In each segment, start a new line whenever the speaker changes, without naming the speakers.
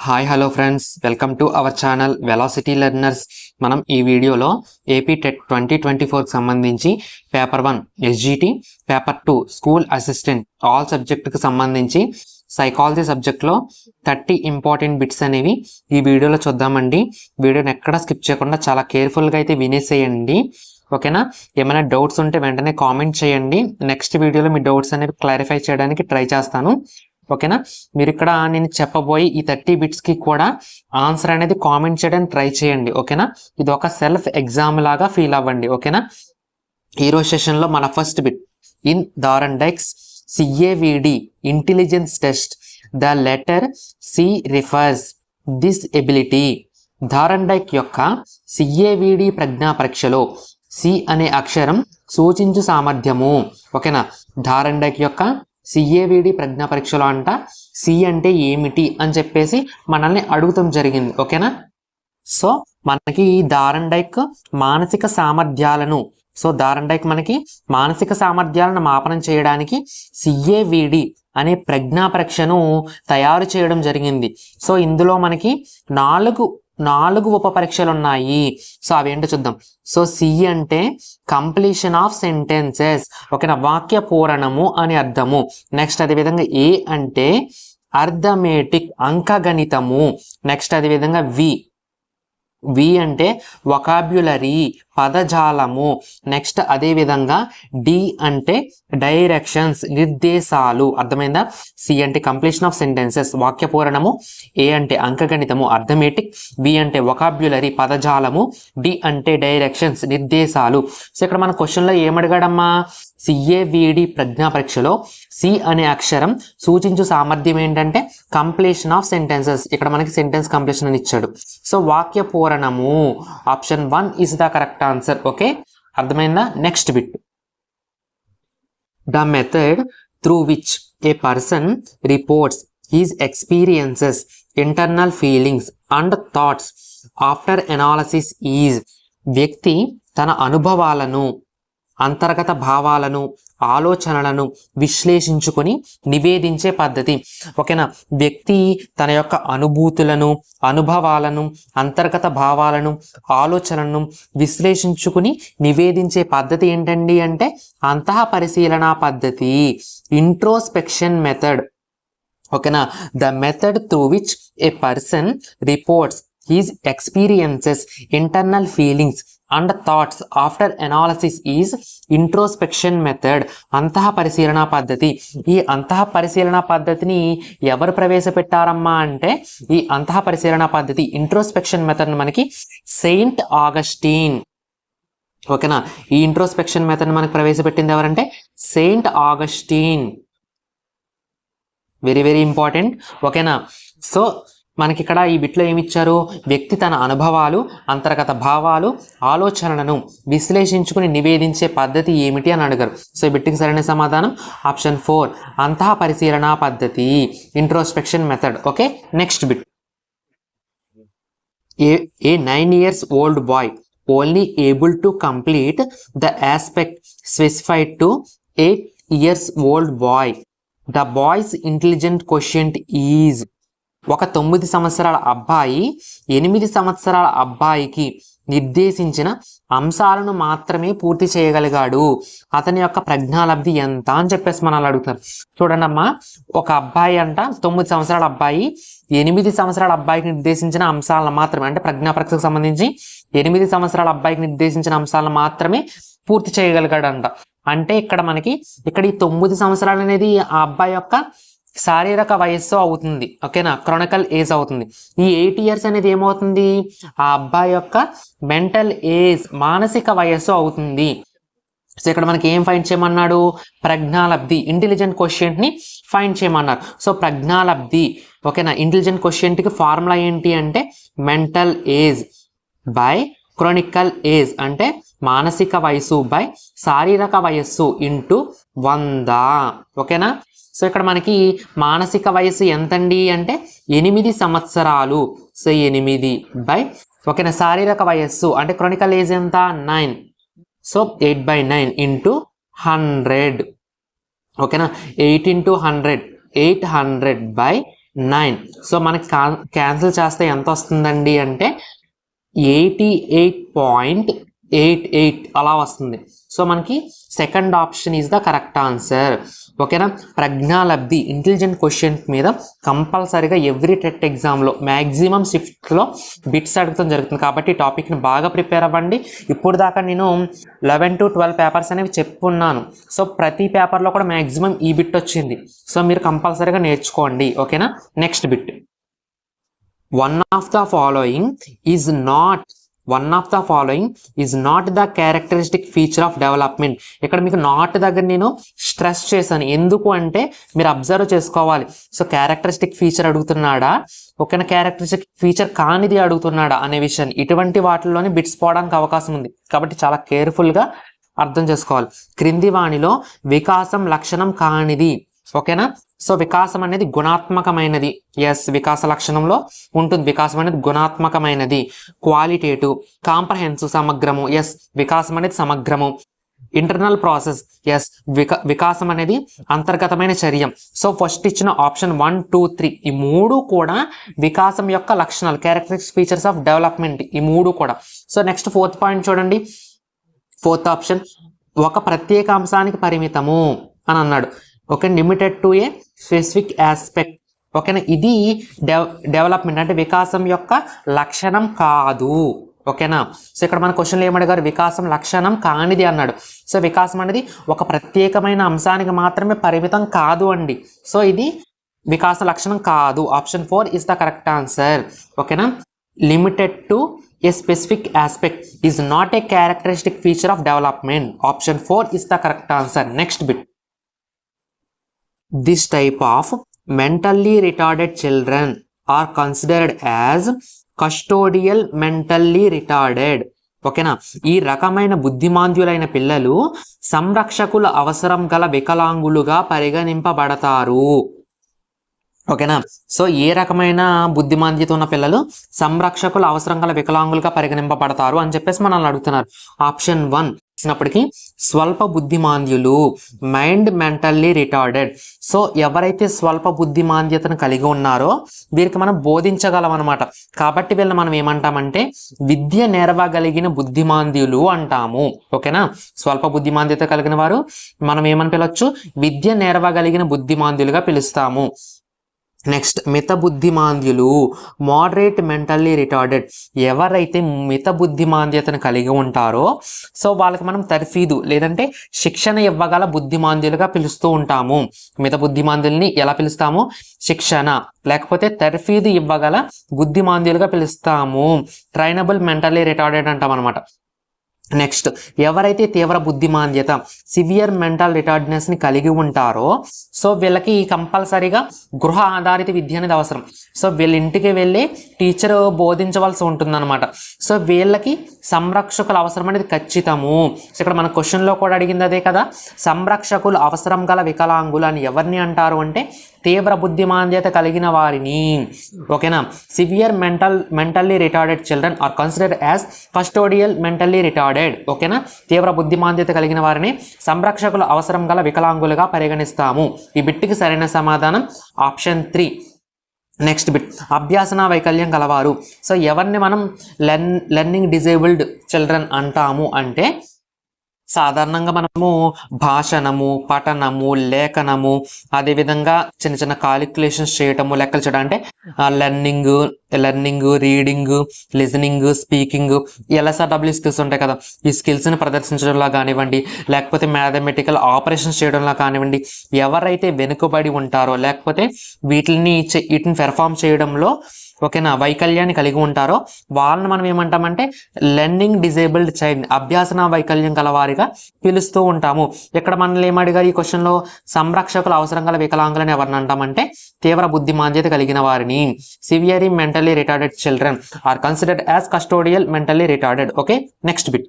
Hi hello friends, welcome to our channel velocity learners. మనం ఈ వీడియోలో ఏపీ టెట్ 2024కి సంబంధించి paper 1 SGT, paper 2 school assistant all సబ్జెక్టుకి సంబంధించి సైకాలజీ సబ్జెక్ట్లో 30 ఇంపార్టెంట్ బిట్స్ అనేవి ఈ వీడియోలో చూద్దామండి. వీడియోని ఎక్కడ స్కిప్ చేయకుండా చాలా కేర్ఫుల్గా అయితే వినేసేయండి, ఓకేనా? ఏమైనా డౌట్స్ ఉంటే వెంటనే కామెంట్ చేయండి. నెక్స్ట్ వీడియోలో మీ డౌట్స్ అనేవి క్లారిఫై చేయడానికి ట్రై చేస్తాను, ఓకేనా? మీరు ఇక్కడ నేను చెప్పబోయి ఈ 30 బిట్స్కి కూడా ఆన్సర్ అనేది కామెంట్ చేయడానికి ట్రై చేయండి, ఓకేనా? ఇది ఒక సెల్ఫ్ ఎగ్జామ్ లాగా ఫీల్ అవ్వండి, ఓకేనా? ఈరోజు సెషన్లో మన first bit, in Thorndike's CAVD intelligence test the letter C refers this ability. Thorndike యొక్క సిఏవిడి ప్రజ్ఞా పరీక్షలో సి అనే అక్షరం సూచించు సామర్థ్యము, ఓకేనా? దారండైక్ యొక్క సిఏవిడి ప్రజ్ఞా పరీక్షలో అంట సి అంటే ఏమిటి అని చెప్పేసి మనల్ని అడుగుతాం జరిగింది, ఓకేనా? సో మనకి దారండైక్ మానసిక సామర్థ్యాలను దారండైక్ మనకి మానసిక సామర్థ్యాలను మాపనం చేయడానికి సిఏవిడి అనే ప్రజ్ఞా పరీక్షను తయారు చేయడం జరిగింది. సో ఇందులో మనకి నాలుగు ఉప పరీక్షలు ఉన్నాయి. సో అవేంటో చూద్దాం. సో సి అంటే కంప్లీషన్ ఆఫ్ సెంటెన్సెస్, ఓకేనా? వాక్య పూరణము అని అర్థము. నెక్స్ట్ అదేవిధంగా ఏ అంటే అర్థమెటిక్ అంకగణితము. నెక్స్ట్ అదేవిధంగా వి అంటే వొకాబ్యులరీ పదజాలము. నెక్స్ట్ అదేవిధంగా డి అంటే డైరెక్షన్స్ నిర్దేశాలు. అర్థమైందా? సి అంటే కంప్లీషన్ ఆఫ్ సెంటెన్సెస్ వాక్య పూరణము, ఏ అంటే అంకగణితము అర్థమెటిక్, వి అంటే వొకాబ్యులరీ పదజాలము, డి అంటే డైరెక్షన్స్ నిర్దేశాలు. సో ఇక్కడ మన క్వశ్చన్లో ఏమడిగాడమ్మా? సిఏవిడి ప్రజ్ఞా పరీక్షలో సి అనే అక్షరం సూచించు సామర్థ్యం ఏంటంటే కంప్లీషన్ ఆఫ్ సెంటెన్సెస్. ఇక్కడ మనకి సెంటెన్స్ కంప్లీషన్ అని ఇచ్చాడు. సో వాక్య పూరణము option 1 is the correct answer, okay? అర్థమైందా? Next bit, the method through which a person reports his experiences internal feelings and thoughts after analysis is. వ్యక్తి తన అనుభవాలను, అంతర్గత భావాలను, ఆలోచనలను విశ్లేషించుకొని నివేదించే పద్ధతి, ఓకేనా? వ్యక్తి తన యొక్క అనుభూతులను, అనుభవాలను, అంతర్గత భావాలను, ఆలోచనలను విశ్లేషించుకుని నివేదించే పద్ధతి ఏంటండి అంటే అంతః పరిశీలన పద్ధతి, ఇంట్రోస్పెక్షన్ మెథడ్, ఓకేనా? The method through which a person reports his experiences internal feelings and thoughts after analysis is introspection method, అంతః పరిశీలన పద్ధతి. ఈ అంతః పరిశీలన పద్ధతిని ఎవరు ప్రవేశపెట్టారమ్మా అంటే ఈ అంతః పరిశీలన పద్ధతి ఇంట్రోస్పెక్షన్ మెథడ్ మనకి సెయింట్ ఆగస్టీన్, ఓకేనా? ఈ ఇంట్రోస్పెక్షన్ మెథడ్ మనకి ప్రవేశపెట్టింది ఎవరంటే Saint Augustine. Very very important, ఓకేనా? సో మనకి ఇక్కడ ఈ బిట్లో ఏమి ఇచ్చారు? వ్యక్తి తన అనుభవాలు, అంతర్గత భావాలు, ఆలోచనలను విశ్లేషించుకుని నివేదించే పద్ధతి ఏమిటి అని అడిగారు. సో ఈ బిట్కి సరైన సమాధానం ఆప్షన్ 4 అంతః పరిశీలన పద్ధతి, introspection method, okay? Next bit, a 9 years old boy only able to complete the aspect specified to 8 years old boy. The boy's intelligent quotient is. ఒక 9 సంవత్సరాల అబ్బాయి 8 సంవత్సరాల అబ్బాయికి నిర్దేశించిన అంశాలను మాత్రమే పూర్తి చేయగలిగాడు. అతని యొక్క ప్రజ్ఞాలబ్ధి ఎంత అని చెప్పేసి మనల్ని అడుగుతారు. చూడండి అమ్మా, ఒక అబ్బాయి అంట 9 సంవత్సరాల అబ్బాయి 8 సంవత్సరాల అబ్బాయికి నిర్దేశించిన అంశాలను మాత్రమే, అంటే ప్రజ్ఞా పరీక్షకు సంబంధించి 8 సంవత్సరాల అబ్బాయికి నిర్దేశించిన అంశాలను మాత్రమే పూర్తి చేయగలిగాడంట. అంటే ఇక్కడ మనకి ఈ 9 సంవత్సరాలు అనేది ఆ అబ్బాయి యొక్క శారీరక వయస్సు అవుతుంది, ఓకేనా? క్రానికల్ ఏజ్ అవుతుంది. ఈ 8 years అనేది ఏమవుతుంది? ఆ అబ్బాయి యొక్క మెంటల్ ఏజ్, మానసిక వయస్సు అవుతుంది. సో ఇక్కడ మనకి ఏం ఫైండ్ చేయమన్నాడు? ప్రజ్ఞాలబ్ధి, ఇంటెలిజెంట్ క్వోషియంట్ని ఫైండ్ చేయమన్నారు. సో ప్రజ్ఞాలబ్ధి, ఓకేనా? ఇంటెలిజెంట్ క్వోషియంట్కి ఫార్ములా ఏంటి అంటే mental age by Chronicle age, అంటే మానసిక వయస్సు బై శారీరక వయస్సు ఇంటూ 100, ఓకేనా? సో ఇక్కడ మనకి మానసిక వయస్సు ఎంతండి అంటే 8 సంవత్సరాలు. సో 8 బై, ఓకేనా? శారీరక వయస్సు అంటే క్రానికల్ ఏజ్ ఎంత? 9. సో 8/9 ఇంటూ 100, ఓకేనా? 8 into 100 800 by 9. సో మనకి క్యాన్సిల్ చేస్తే ఎంత వస్తుందండి అంటే 88.88 అలా వస్తుంది. సో మనకి second option is the correct answer. ఓకేనా. ప్రజ్ఞాలబ్ధి ఇంటెలిజెంట్ క్వశ్చన్ మీద కంపల్సరీగా ఎవ్రీ టెట్ ఎగ్జామ్లో మ్యాక్సిమం షిఫ్ట్లో బిట్స్ అడగడం జరుగుతుంది. కాబట్టి ఈ టాపిక్ని బాగా ప్రిపేర్ అవ్వండి. ఇప్పుడు దాకా నేను 11 to 12 పేపర్స్ అనేవి చెప్పున్నాను. సో ప్రతి పేపర్లో కూడా మ్యాక్సిమం ఈ బిట్ వచ్చింది. సో మీరు కంపల్సరీగా నేర్చుకోండి. ఓకేనా. Next bit, one of the following is not the characteristic feature of development. ఇక్కడ మీకు నాట్ దగ్గర నేను స్ట్రెస్ చేశాను. ఎందుకు అంటే మీరు అబ్జర్వ్ చేసుకోవాలి. సో క్యారెక్టరిస్టిక్ ఫీచర్ అడుగుతున్నాడా, ఓకేనా, క్యారెక్టరిస్టిక్ ఫీచర్ కానిది అడుగుతున్నాడా అనే విషయాన్ని, ఇటువంటి వాటిల్లోనే బిట్స్ పోవడానికి అవకాశం ఉంది. కాబట్టి చాలా కేర్ఫుల్గా అర్థం చేసుకోవాలి. క్రింది వాణిలో వికాసం లక్షణం కానిది. ఓకేనా. సో వికాసం అనేది గుణాత్మకమైనది. ఎస్, వికాస లక్షణంలో ఉంటుంది. వికాసం అనేది గుణాత్మకమైనది. క్వాలిటేటివ్, కాంప్రహెన్సివ్, సమగ్రము. ఎస్, వికాసం అనేది సమగ్రము. Internal process. ఎస్, వికాసం అనేది అంతర్గతమైన చర్య. సో ఫస్ట్ ఇచ్చిన ఆప్షన్ 1, 2, 3 ఈ మూడు కూడా వికాసం యొక్క లక్షణాలు, క్యారెక్టరిస్టిక్ ఫీచర్స్ ఆఫ్ డెవలప్మెంట్, ఈ మూడు కూడా. సో నెక్స్ట్ ఫోర్త్ పాయింట్ చూడండి. ఫోర్త్ ఆప్షన్ ఒక ప్రత్యేక అంశానికి పరిమితము అని అన్నాడు. Okay, limited to A specific aspect. ఓకేనా. ఇది డెవలప్మెంట్ అంటే వికాసం యొక్క లక్షణం కాదు. ఓకేనా. సో ఇక్కడ మన క్వశ్చన్లు ఏమడిగారు, వికాసం లక్షణం కానిది అన్నాడు. సో వికాసం అనేది ఒక ప్రత్యేకమైన అంశానికి మాత్రమే పరిమితం కాదు అండి. సో ఇది వికాస లక్షణం కాదు. Option 4 is the correct answer. ఓకేనా. Limited to a specific aspect is not a characteristic feature of development. Option 4 is the correct answer. Next bit, this type of mentally retarded children are considered as custodial mentally retarded. ఓకేనా. ఈ రకమైన బుద్ధిమాంద్యులైన పిల్లలు సంరక్షకుల అవసరం గల వికలాంగులుగా పరిగణింపబడతారు. ఓకేనా. So ఏ రకమైన బుద్ధిమాంద్యత ఉన్న పిల్లలు సంరక్షకుల అవసరం గల వికలాంగులుగా పరిగణింపబడతారు అని చెప్పేసి మనల్ని అడుగుతున్నారు. ఆప్షన్ 1 ఇచ్చినప్పటికీ స్వల్ప బుద్ధిమాంద్యులు, మైండ్ మెంటల్లీ రిటార్డెడ్. సో ఎవరైతే స్వల్ప బుద్ధిమాంద్యతను కలిగి ఉన్నారో వీరికి మనం బోధించగలం అనమాట. కాబట్టి వీళ్ళని మనం ఏమంటామంటే విద్య నేర్వగలిగిన బుద్ధిమాంద్యులు అంటాము. ఓకేనా. స్వల్ప బుద్ధిమాంద్యత కలిగిన వారు మనం ఏమని పిలవచ్చు, విద్య నేర్వగలిగిన బుద్ధిమాంద్యులుగా పిలుస్తాము. నెక్స్ట్ మిత బుద్ధిమాంద్యులు, మోడరేట్ మెంటల్లీ రిటార్డెడ్. ఎవరైతే మిత బుద్ధిమాంద్యతను కలిగి ఉంటారో సో వాళ్ళకి మనం తర్ఫీదు లేదంటే శిక్షణ ఇవ్వగల బుద్ధిమాంద్యులుగా పిలుస్తూ ఉంటాము. మిత బుద్ధిమాంద్యుల్ని ఎలా పిలుస్తాము, శిక్షణ లేకపోతే తర్ఫీదు ఇవ్వగల బుద్ధిమాంద్యులుగా పిలుస్తాము. ట్రైనబుల్ మెంటల్లీ రిటార్డెడ్ అంటాం అనమాట. నెక్స్ట్ ఎవరైతే తీవ్ర బుద్ధిమాంద్యత, సివియర్ మెంటల్ రిటార్డ్నెస్ ని కలిగి ఉంటారో సో వీళ్ళకి కంపల్సరీగా గృహ ఆధారిత విద్య అనేది అవసరం. సో వీళ్ళ ఇంటికి వెళ్ళి టీచర్ బోధించవలసి ఉంటుందన్నమాట. సో వీళ్ళకి సంరక్షకుల అవసరం అనేది ఖచ్చితము. సో ఇక్కడ మన క్వశ్చన్లో కూడా అడిగింది అదే కదా, సంరక్షకులు అవసరం గల వికలాంగులు అని ఎవరిని అంటారు అంటే తీవ్ర బుద్ధిమాంద్యత కలిగిన వారిని. ఓకేనా. Severe mentally retarded children are considered as custodial mentally retarded. ఓకేనా. తీవ్ర బుద్ధిమాంద్యత కలిగిన వారిని సంరక్షకుల అవసరం గల వికలాంగులుగా పరిగణిస్తాము. ఈ బిట్టికి సరైన సమాధానం ఆప్షన్ 3. నెక్స్ట్ బిట్, అభ్యాసన వైకల్యం గలవారు. సో ఎవరిని మనం లెర్నింగ్ డిజేబుల్డ్ చిల్డ్రన్ అంటాము అంటే సాధారణంగా మనము భాషణము, పఠనము, లేఖనము, అదేవిధంగా చిన్న చిన్న కాలిక్యులేషన్స్ చేయటము, లెక్కలు చేయడం అంటే learning, reading, listening, speaking, LSRW skills ఉంటాయి కదా, ఈ స్కిల్స్ని ప్రదర్శించడంలో కానివ్వండి లేకపోతే మ్యాథమెటికల్ ఆపరేషన్స్ చేయడంలో కానివ్వండి ఎవరైతే వెనుకబడి ఉంటారో లేకపోతే వీటిని పెర్ఫామ్ చేయడంలో ఓకేనా వైకల్యాన్ని కలిగి ఉంటారో వాళ్ళని మనం ఏమంటామంటే లెర్నింగ్ డిజేబుల్డ్ చైల్డ్, అభ్యాసన వైకల్యం గలవారిగా పిలుస్తూ ఉంటాము. ఇక్కడ మనల్ని ఏమడిగారు ఈ క్వశ్చన్లో, సంరక్షకుల అవసరం గల వికలాంగులను ఎవరిని అంటామంటే తీవ్ర బుద్ధిమాంద్యత కలిగిన వారిని. Severely mentally retarded children are considered as custodial mentally retarded. Okay. Next bit,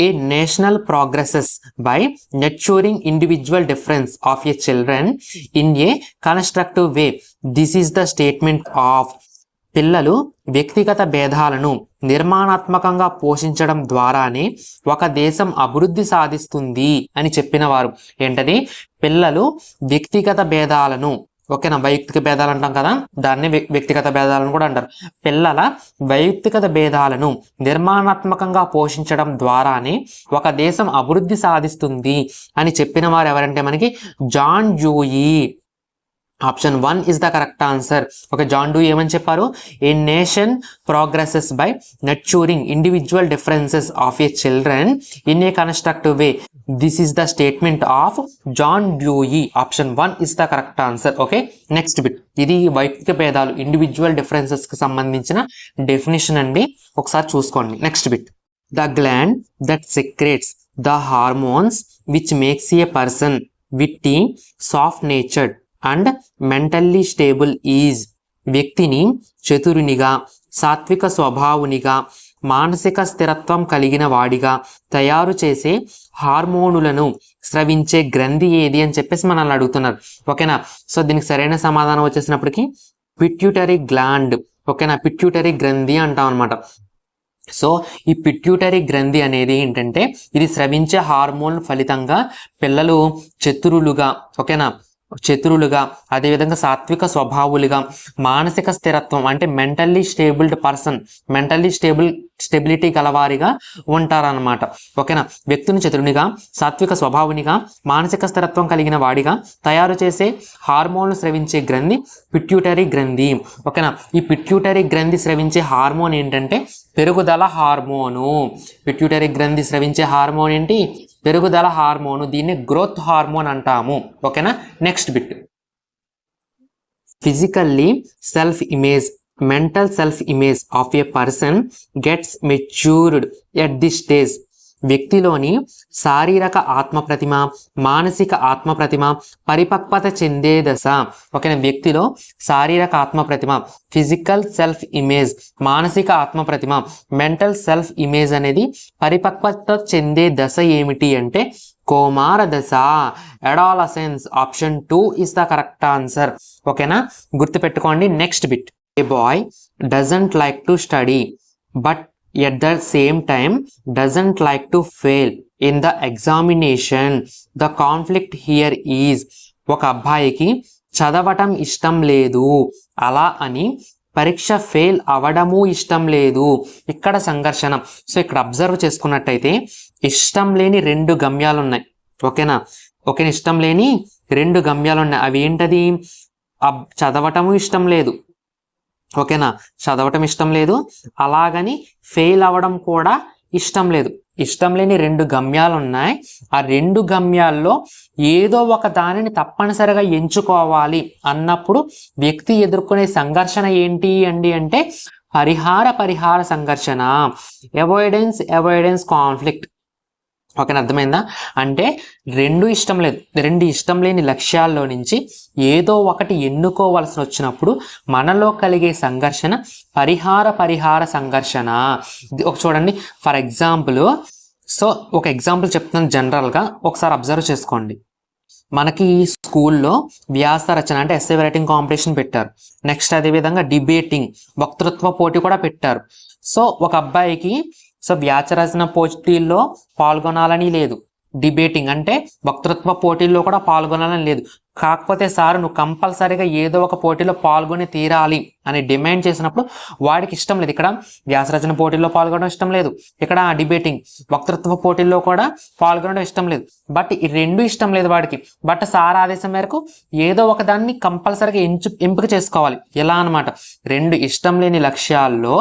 a national progresses by nurturing individual difference of a children in a constructive way. This is the statement of. పిల్లలు వ్యక్తిగత భేదాలను నిర్మాణాత్మకంగా పోషించడం ద్వారానే ఒక దేశం అభివృద్ధి సాధిస్తుంది అని చెప్పిన వారు. ఏంటది, పిల్లలు వ్యక్తిగత భేదాలను ఓకేనా, వైయక్తిక భేదాలు అంటాం కదా, దాన్ని వ్యక్తిగత భేదాలను కూడా అంటారు. పిల్లల వైయక్తిక భేదాలను నిర్మాణాత్మకంగా పోషించడం ద్వారానే ఒక దేశం అభివృద్ధి సాధిస్తుంది అని చెప్పిన వారు ఎవరంటే మనకి John Dewey. Option 1 is the correct answer. Okay, John Dewey ఏమని చెప్పారు? A nation progresses by nurturing individual differences of a children in a constructive way. This is the statement of John Dewey. Option 1 is the correct answer. Okay, next bit. ఇది వైయక్తిక భేదాలు individual differences కి సంబంధించిన definition అండి, ఒకసారి చూసుకోండి. Next bit. The gland that సెక్రేట్స్ the hormones which makes a person witty, soft natured and mentally stable is. వ్యక్తిని చతురునిగా, సాత్విక స్వభావునిగా, మానసిక స్థిరత్వం కలిగిన వాడిగా తయారు చేసే హార్మోనులను స్రవించే గ్రంథి ఏది అని చెప్పేసి మనల్ని అడుగుతున్నారు. ఓకేనా, సో దీనికి సరైన సమాధానం వచ్చేసినప్పటికీ పిట్యూటరీ గ్లాండ్. ఓకేనా, పిట్యూటరీ గ్రంథి అంటాం అనమాట. సో ఈ పిట్యూటరీ గ్రంథి అనేది ఏంటంటే ఇది స్రవించే హార్మోన్ ఫలితంగా పిల్లలు చతురులుగా, ఓకేనా, చతురులుగా, అదేవిధంగా సాత్విక స్వభావులుగా, మానసిక స్థిరత్వం అంటే mentally stabled person, mentally stability గలవారిగా ఉంటారన్నమాట. ఓకేనా, వ్యక్తిని చతురునిగా, సాత్విక స్వభావునిగా, మానసిక స్థిరత్వం కలిగిన వాడిగా తయారు చేసే హార్మోన్లు స్రవించే గ్రంథి పిట్యూటరీ గ్రంథి. ఓకేనా, ఈ పిట్యూటరీ గ్రంథి స్రవించే హార్మోన్ ఏంటంటే పెరుగుదల హార్మోను. పిట్యూటరీ గ్రంథి స్రవించే హార్మోన్ ఏంటి? పెరుగుదల హార్మోను. దీన్ని గ్రోత్ హార్మోన్ అంటాము. ఓకేనా, next bit. Physically self image, mental self image of a person gets matured at the stage. వ్యక్తిలోని శారీరక ఆత్మప్రతిమ, మానసిక ఆత్మప్రతిమ పరిపక్వత చెందే దశ. ఓకేనా, వ్యక్తిలో శారీరక ఆత్మప్రతిమ, ఫిజికల్ సెల్ఫ్ ఇమేజ్, మానసిక ఆత్మప్రతిమ, మెంటల్ సెల్ఫ్ ఇమేజ్ అనేది పరిపక్వత చెందే దశ ఏమిటి అంటే కౌమార దశ, adolescence. Option 2 is the correct answer. ఓకేనా, గుర్తుపెట్టుకోండి. Next bit. A boy doesn't like to study but at the same time doesn't like to fail in the examination. The conflict here is, ఒక అబ్బాయికి చదవటం ఇష్టం లేదు, అలా అని పరీక్ష ఫెయిల్ అవ్వడము ఇష్టం లేదు. ఇక్కడ సంఘర్షణ. సో ఇక్కడ అబ్జర్వ్ చేసుకున్నట్టయితే ఇష్టం లేని 2 గమ్యాలు ఉన్నాయి. ఓకేనా, ఓకేనా, ఇష్టం లేని 2 గమ్యాలు ఉన్నాయి. అవి ఏంటది? చదవటము ఇష్టం లేదు, ఓకేనా, చదవటం ఇష్టం లేదు, అలాగని ఫెయిల్ అవ్వడం కూడా ఇష్టం లేదు. ఇష్టం లేని 2 గమ్యాలు ఉన్నాయి. ఆ 2 గమ్యాల్లో ఏదో ఒక దానిని తప్పనిసరిగా ఎంచుకోవాలి అన్నప్పుడు వ్యక్తి ఎదుర్కొనే సంఘర్షణ ఏంటి అండి అంటే పరిహార సంఘర్షణ, అవాయిడెన్స్ కాన్ఫ్లిక్ట్. ఓకేనా, అర్థమైందా? అంటే 2 ఇష్టం లేదు, 2 ఇష్టం లేని లక్ష్యాల్లో నుంచి ఏదో ఒకటి ఎన్నుకోవాల్సి వచ్చినప్పుడు మనలో కలిగే సంఘర్షణ పరిహార సంఘర్షణ. ఒక చూడండి, ఫర్ ఎగ్జాంపుల్, సో ఒక ఎగ్జాంపుల్ చెప్తున్నాను జనరల్గా, ఒకసారి అబ్జర్వ్ చేసుకోండి. మనకి స్కూల్లో వ్యాస రచన అంటే ఎస్సే రైటింగ్ కాంపిటీషన్ పెట్టారు. నెక్స్ట్ అదేవిధంగా డిబేటింగ్, వక్తృత్వ పోటీ కూడా పెట్టారు. సో ఒక అబ్బాయికి వ్యాస రచన పోటీల్లో పాల్గొనాలని లేదు, డిబేటింగ్ అంటే వక్తృత్వ పోటీల్లో కూడా పాల్గొనాలని లేదు. కాకపోతే సార్ నువ్వు కంపల్సరీగా ఏదో ఒక పోటీలో పాల్గొని తీరాలి అని డిమాండ్ చేసినప్పుడు వాడికి ఇష్టం లేదు. ఇక్కడ వ్యాసరచన పోటీల్లో పాల్గొనడం ఇష్టం లేదు, ఇక్కడ డిబేటింగ్ వక్తృత్వ పోటీల్లో కూడా పాల్గొనడం ఇష్టం లేదు. బట్ ఈ 2 ఇష్టం లేదు వాడికి. బట్ సార్ ఆదేశం మేరకు ఏదో ఒక దాన్ని కంపల్సరీగా ఎంపిక చేసుకోవాలి. ఎలా అన్నమాట, 2 ఇష్టం లేని లక్ష్యాల్లో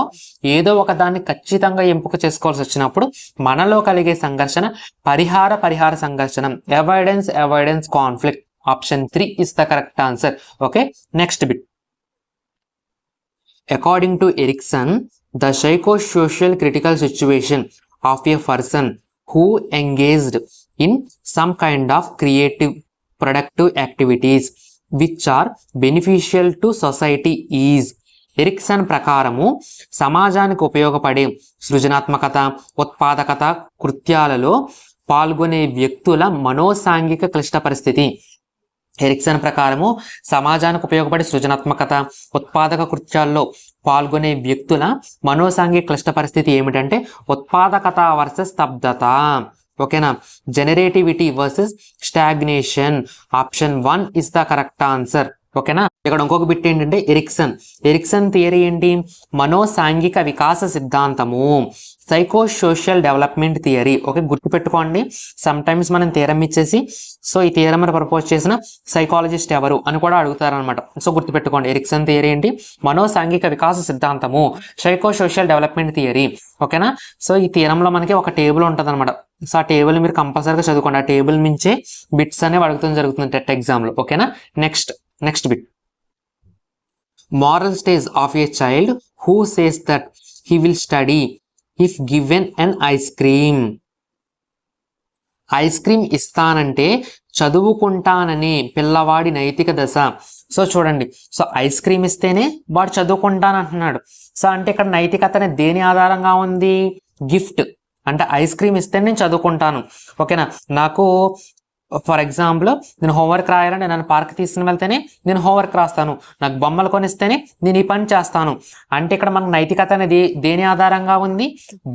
ఏదో ఒక దాన్ని ఖచ్చితంగా ఎంపిక చేసుకోవాల్సి వచ్చినప్పుడు మనలో కలిగే సంఘర్షణ పరిహార సంఘర్షణ, avoidance conflict. Option 3 is the correct answer. Okay, next bit. According to Erikson, the psychosocial critical situation of a person who engaged in some kind of creative productive activities which are beneficial to society is. Erikson ప్రకారము సమాజానికి ఉపయోగపడే సృజనాత్మకత, ఉత్పాదకత కృత్యాలలో పాల్గొనే వ్యక్తుల మనోసాంఘిక క్లిష్ట పరిస్థితి. Ericsson ప్రకారము సమాజానికి ఉపయోగపడే సృజనాత్మకత, ఉత్పాదక కృత్యాల్లో పాల్గొనే వ్యక్తుల మనోసాంఘిక క్లిష్ట పరిస్థితి ఏమిటంటే ఉత్పాదకత వర్సెస్ స్తబ్దత. ఓకేనా, generativity versus stagnation. Option 1 is the correct answer. ఓకేనా. ఇక్కడ ఇంకొక బిట్ ఏంటంటే ఎరిక్సన్ థియరీ ఏంటి? మనోసాంఘిక వికాస సిద్ధాంతము, psycho social development theory. Okay, గుర్తుపెట్టుకోండి. సమ్ టైమ్స్ మనం థియరం ఇచ్చేసి సో ఈ థియరం ప్రపోజ్ చేసిన సైకాలజిస్ట్ ఎవరు అని కూడా అడుగుతారు అనమాట. సో గుర్తుపెట్టుకోండి, ఎరిక్సన్ థియరీ ఏంటి? మనోసాంఘిక వికాస సిద్ధాంతము, సైకో సోషల్ డెవలప్మెంట్ థియరీ. ఓకేనా. సో ఈ థియరంలో మనకి ఒక టేబుల్ ఉంటుంది అనమాట. సో ఆ టేబుల్ మీరు కంపల్సరీగా చదువుకోండి. ఆ టేబుల్ మించే బిట్స్ అనేవి అడుగుతూ జరుగుతుంది టెట్ ఎగ్జామ్ లో. ఓకేనా. Next bit, moral stage of a child who says that he will study if given an ice cream. Ice cream ఇస్తానంటే చదువుకుంటానని పిల్లవాడి నైతిక దశ. సో చూడండి, సో ఐస్ క్రీమ్ ఇస్తేనే వాడు చదువుకుంటాను అంటున్నాడు. సో అంటే ఇక్కడ నైతికత అనేది దేని ఆధారంగా ఉంది? గిఫ్ట్. అంటే ఐస్ క్రీమ్ ఇస్తే నేను చదువుకుంటాను. ఓకేనా. నాకు ఫర్ ఎగ్జాంపుల్ నేను హోంవర్క్ రాయాలంటే నన్ను పార్క్ తీసుకుని వెళ్తేనే నేను హోంవర్క్ రాస్తాను. నాకు బొమ్మలు కొనిస్తేనే నేను ఈ పని చేస్తాను. అంటే ఇక్కడ మనకు నైతికత అనేది దేని ఆధారంగా ఉంది?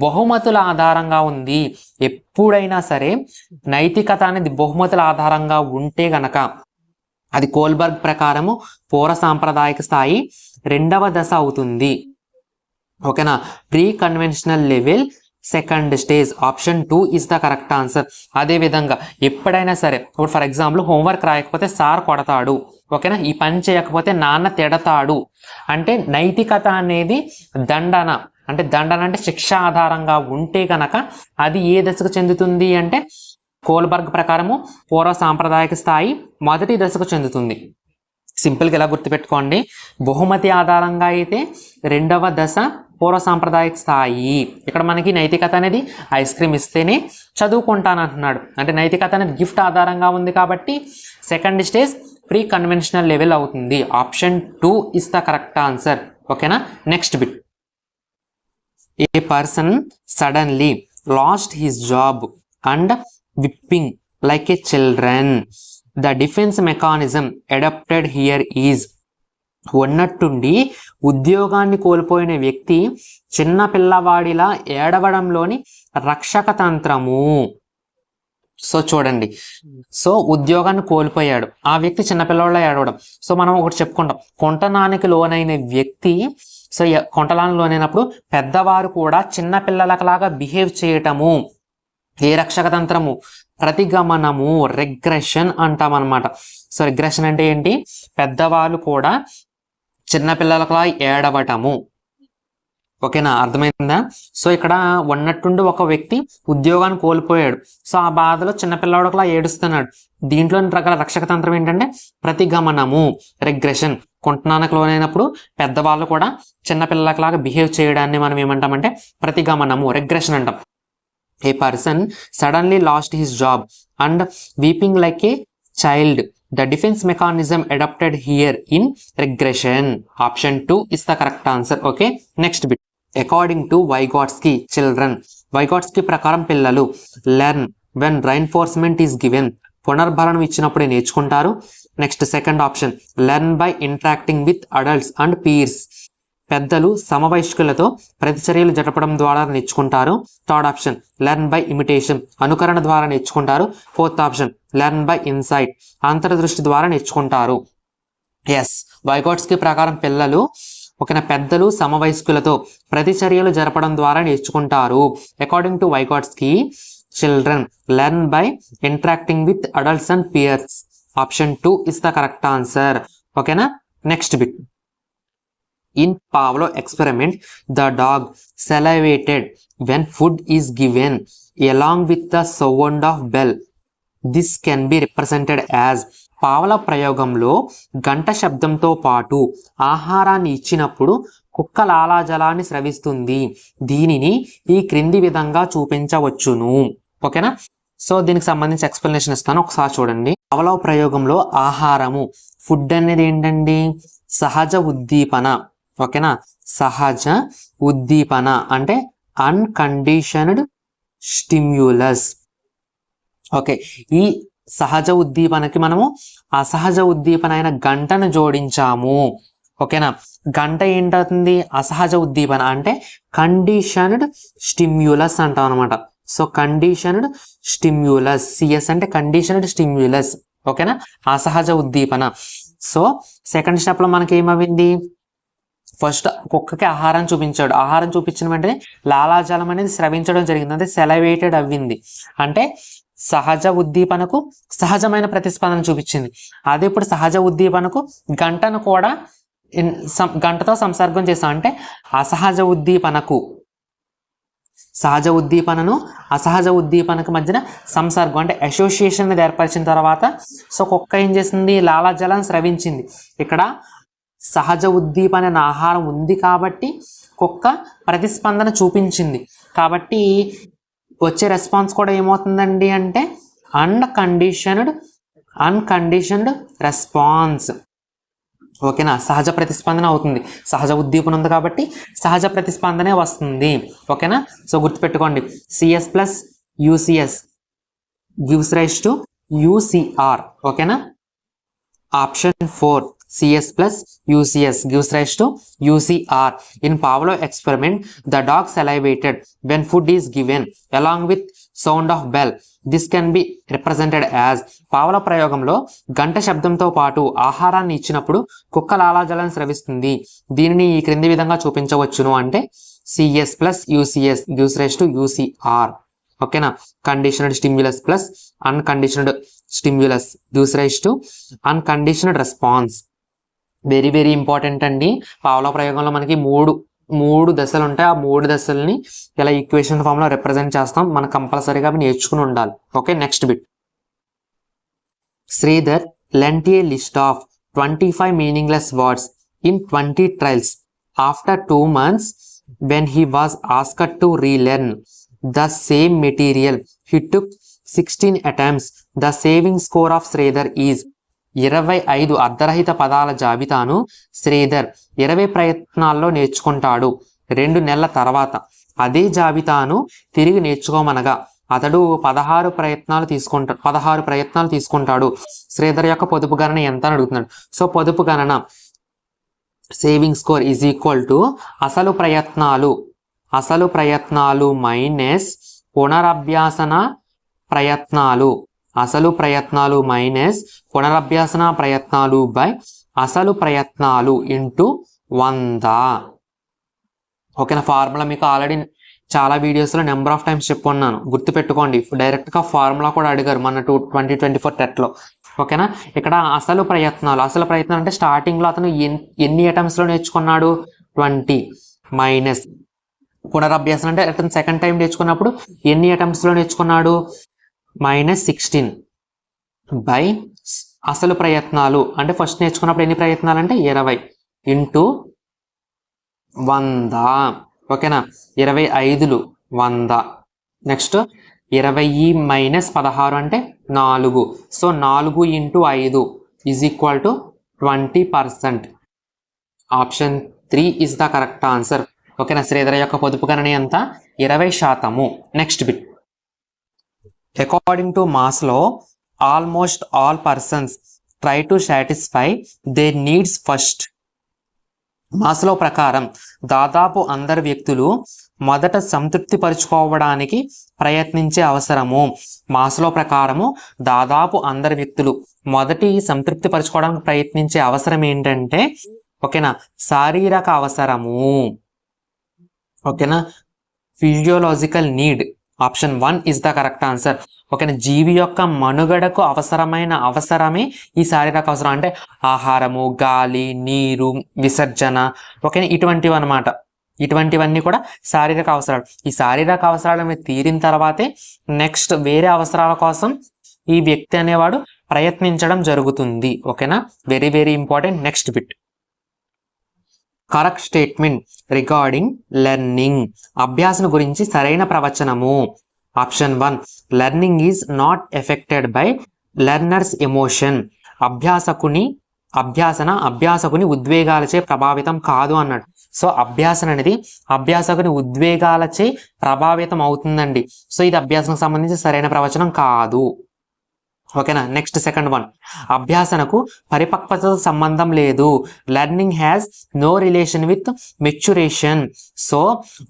బహుమతుల ఆధారంగా ఉంది. ఎప్పుడైనా సరే నైతికత అనేది బహుమతుల ఆధారంగా ఉంటే గనక అది కోల్బర్గ్ ప్రకారము పౌర సాంప్రదాయక స్థాయి 2వ దశ అవుతుంది. ఓకేనా. Pre conventional level second stage. Option 2 is the correct answer. అదే విధంగా ఎప్పుడైనా సరే ఇప్పుడు ఫర్ ఎగ్జాంపుల్ హోంవర్క్ రాయకపోతే సార్ కొడతాడు. ఓకేనా. ఈ పని చేయకపోతే నాన్న తిడతాడు. అంటే నైతికత అనేది దండన అంటే శిక్ష ఆధారంగా ఉంటే కనుక అది ఏ దశకు చెందుతుంది అంటే కోల్బర్గ్ ప్రకారము పూర్వ సాంప్రదాయక స్థాయి 1వ దశకు చెందుతుంది. సింపుల్గా ఎలా గుర్తుపెట్టుకోండి, బహుమతి ఆధారంగా అయితే 2వ దశ పూర్వ సాంప్రదాయక స్థాయి. ఇక్కడ మనకి నైతికత అనేది ఐస్ క్రీమ్ ఇస్తేనే చదువుకుంటాను అంటున్నాడు. అంటే నైతికత అనేది గిఫ్ట్ ఆధారంగా ఉంది కాబట్టి second stage pre conventional level అవుతుంది. Option 2 is the correct answer. ఓకేనా. Next bit, a person suddenly lost his job and weeping like a children. The defence mechanism adapted here is. ఉన్నట్టుండి ఉద్యోగాన్ని కోల్పోయిన వ్యక్తి చిన్న పిల్లవాడిలా ఏడవడంలోని రక్షక తంత్రము. సో చూడండి, సో ఉద్యోగాన్ని కోల్పోయాడు ఆ వ్యక్తి చిన్నపిల్లవాళ్ళ ఏడవడం. సో మనం ఒకటి చెప్పుకుంటాం, కొంటనానికి లోనైన వ్యక్తి సో కొంటనానికి లోనైనప్పుడు పెద్దవారు కూడా చిన్న పిల్లలలాగా బిహేవ్ చేయటము ఏ రక్షక తంత్రము? ప్రతిగమనము, రిగ్రెషన్ అంటాం అనమాట. సో రిగ్రెషన్ అంటే ఏంటి? పెద్దవాళ్ళు కూడా చిన్నపిల్లలలా ఏడవటము. ఓకేనా, అర్థమైందా? సో ఇక్కడ ఉన్నట్టుండి ఒక వ్యక్తి ఉద్యోగాన్ని కోల్పోయాడు. సో ఆ బాధలో చిన్నపిల్లవాడులా ఏడుస్తున్నాడు. దీంట్లోని రకాల రక్షక తంత్రం ఏంటంటే ప్రతిగమనము, రిగ్రెషన్. కొంటనానికి లోనైనప్పుడు పెద్దవాళ్ళు కూడా చిన్నపిల్లలలాగా బిహేవ్ చేయడాన్ని మనం ఏమంటామంటే ప్రతిగమనము, రిగ్రెషన్ అంటాం. A person suddenly lost his job and weeping like a child. The defense mechanism adopted here in regression. Option 2 is the correct answer. Okay. Next bit. According to Vygotsky, children. Vygotsky ప్రకారం పిల్లలు learn when reinforcement is given. పునర్భరణం ఇచ్చినప్పుడే నేర్చుకుంటారు. Next second option, learn by interacting with adults and peers. పెద్దలు సమవయస్కులతో ప్రతిచర్యలు జరపడం ద్వారా నేర్చుకుంటారు. Third option, learn by imitation. అనుకరణ ద్వారా నేర్చుకుంటారు. Fourth option, learn by insight. అంతర్దృష్టి ద్వారా నేర్చుకుంటారు. ఎస్, వైగోట్స్కీ ప్రకారం పిల్లలు పెద్దలు సమవయస్కులతో ప్రతిచర్యలు జరపడం ద్వారా నేర్చుకుంటారు. According to Vygotsky, children learn by interacting with adults and peers. Option 2 is the correct answer. Okay na? Next bit. In Pavlov experiment, the dog salivated when food is given along with the sound of bell. This can be represented as పావలవ్ ప్రయోగంలో గంట శబ్దంతో పాటు ఆహారాన్ని ఇచ్చినప్పుడు కుక్క లాలాజలాన్ని స్రవిస్తుంది. దీనిని ఈ క్రింది విధంగా చూపించవచ్చును. ఓకేనా? సో దీనికి సంబంధించి ఎక్స్ప్లెనేషన్ ఇస్తాను, ఒకసారి చూడండి. పావలవ్ ప్రయోగంలో ఆహారము, ఫుడ్ అనేది ఏంటండి? సహజ ఉద్దీపన. ఓకేనా? సహజ ఉద్దీపన అంటే అన్కండిషన్డ్ స్టిమ్యులస్. ఓకే, ఈ సహజ ఉద్దీపనకి మనము అసహజ ఉద్దీపన అయిన గంటను జోడించాము. ఓకేనా? గంట ఏంటవుతుంది? అసహజ ఉద్దీపన అంటే కండిషన్డ్ స్టిమ్యులస్ అంటాం అనమాట. సో కండిషన్డ్ స్టిమ్యులస్, సిఎస్ అంటే కండిషన్డ్ స్టిమ్యులస్. ఓకేనా? అసహజ ఉద్దీపన. సో సెకండ్ స్టెప్ లో మనకి ఏమవింది, ఫస్ట్ కుక్కకి ఆహారం చూపించాడు, ఆహారం చూపించిన వెంటనే లాలాజలం అనేది స్రవించడం జరిగింది, అంటే సెలవేటెడ్ అవ్వింది, అంటే సహజ ఉద్దీపనకు సహజమైన ప్రతిస్పందన చూపించింది. అదే ఇప్పుడు సహజ ఉద్దీపనకు గంటను కూడా గంటతో సంసర్గం చేస్తాం, అంటే అసహజ ఉద్దీపనకు సహజ ఉద్దీపనను అసహజ ఉద్దీపనకు మధ్యన సంసర్గం అంటే అసోసియేషన్ ఏర్పరిచిన తర్వాత సో కుక్క ఏం చేసింది, లాలాజలం స్రవించింది. ఇక్కడ సహజ ఉద్దీపన ఆహారం ఉంది కాబట్టి కుక్క ప్రతిస్పందన చూపించింది, కాబట్టి వచ్చే రెస్పాన్స్ కూడా ఏమవుతుందండి అంటే అన్కండిషన్డ్ రెస్పాన్స్. ఓకేనా, సహజ ప్రతిస్పందన అవుతుంది, సహజ ఉద్దీపన ఉంది కాబట్టి సహజ ప్రతిస్పందనే వస్తుంది. ఓకేనా, సో గుర్తుపెట్టుకోండి, CS plus UCS gives rise to UCR. ఓకేనా, option 4 CS plus UCS gives rise to UCR. In Pavlov experiment, the dog salivated when food is given along with sound of bell. This can be represented as పావలో ప్రయోగంలో గంట శబ్దంతో పాటు ఆహారాన్ని ఇచ్చినప్పుడు కుక్క లాలాజలం స్రవిస్తుంది. దీనిని ఈ క్రింది విధంగా చూపించవచ్చును అంటే CS plus UCS gives rise to UCR. ఓకేనా, conditioned stimulus plus unconditioned stimulus gives rise to unconditioned response. Very very important అండి. పావలో ప్రయోగంలో మనకి మూడు దశలు ఉంటాయి, ఆ 3 దశల్ని ఇలా ఈక్వేషన్ ఫామ్ లో రిప్రజెంట్ చేస్తాం, మనం కంపల్సరీగా నేర్చుకుని ఉండాలి. Okay, next bit. Sridhar lent a list of 25 meaningless words in 20 trials. After 2 months, when he was asked to relearn the same material, he took 16 attempts. The saving score of Sridhar is 25 అర్ధరహిత పదాల జాబితాను శ్రీధర్ 20 ప్రయత్నాల్లో నేర్చుకుంటాడు. 2 నెలల తర్వాత అదే జాబితాను తిరిగి నేర్చుకోమనగా అతడు 16 ప్రయత్నాలు తీసుకుంటాడు. శ్రీధర్ యొక్క పొదుపు గణన ఎంత అని అడుగుతున్నాడు. సో పొదుపు గణన saving score is equal to అసలు ప్రయత్నాలు మైనస్ పునరభ్యాసన ప్రయత్నాలు బై అసలు ప్రయత్నాలు ఇంటూ 100. ఓకేనా, ఫార్ములా మీకు ఆల్రెడీ చాలా వీడియోస్లో నెంబర్ ఆఫ్ టైమ్స్ చెప్పుకున్నాను, గుర్తుపెట్టుకోండి. డైరెక్ట్గా ఫార్ములా కూడా అడిగారు మన 2024 టెట్లో. ఓకేనా, ఇక్కడ అసలు ప్రయత్నాలు అంటే స్టార్టింగ్లో అతను ఎన్ని అటెంప్ట్స్లో నేర్చుకున్నాడు, 20, మైనస్ పునరభ్యాసం అంటే అతను సెకండ్ టైం నేర్చుకున్నప్పుడు ఎన్ని అటెంప్ట్స్లో నేర్చుకున్నాడు, -16 బై అసలు ప్రయత్నాలు అంటే ఫస్ట్ నేర్చుకున్నప్పుడు ఎన్ని ప్రయత్నాలు అంటే 20 ఇంటూ 100. ఓకేనా, 25 100. నెక్స్ట్ 20 మైనస్ 16 అంటే 4. So 4 into 5 is equal to 20%. Option 3 is the correct answer. ఓకేనా, శ్రీధర్ యొక్క పొదుపు గణన ఎంత, 20%. Next bit. According to Maslow almost all persons try to satisfy their needs first. Maslow ప్రకారం దాదాపు అందరు వ్యక్తులు మొదట సంతృప్తి పరుచుకోవడానికి ప్రయత్నించే అవసరము. మాస్లో ప్రకారము దాదాపు అందరు వ్యక్తులు మొదటి సంతృప్తి పరుచుకోవడానికి ప్రయత్నించే అవసరం ఏంటంటే ఓకేనా, శారీరక అవసరము. ఓకేనా, physiological need. Option 1 is the correct answer. ఓకేనా, జీవి యొక్క మనుగడకు అవసరమైన అవసరమే ఈ శారీరక అవసరం, అంటే ఆహారము, గాలి, నీరు, విసర్జన. ఓకేనా, ఇటువంటివి అనమాట. ఇటువంటివన్నీ కూడా శారీరక అవసరాలు. ఈ శారీరక అవసరాలు తీరిన తర్వాతే నెక్స్ట్ వేరే అవసరాల కోసం ఈ వ్యక్తి అనేవాడు ప్రయత్నించడం జరుగుతుంది. ఓకేనా, very very important. Next bit. Correct statement regarding learning. అభ్యాసన గురించి సరైన ప్రవచనము. Option 1 learning is not affected by learners emotion. అభ్యాసకుని ఉద్వేగాలచే ప్రభావితం కాదు అన్నాడు. సో అభ్యాసన అనేది అభ్యాసకుని ఉద్వేగాలచే ప్రభావితం అవుతుందండి. సో ఇది అభ్యాసనకు సంబంధించి సరైన ప్రవచనం కాదు. ఓకేనా, నెక్స్ట్ సెకండ్ 1 అభ్యాసనకు పరిపక్వతతో సంబంధం లేదు. Learning has no relation with maturation. So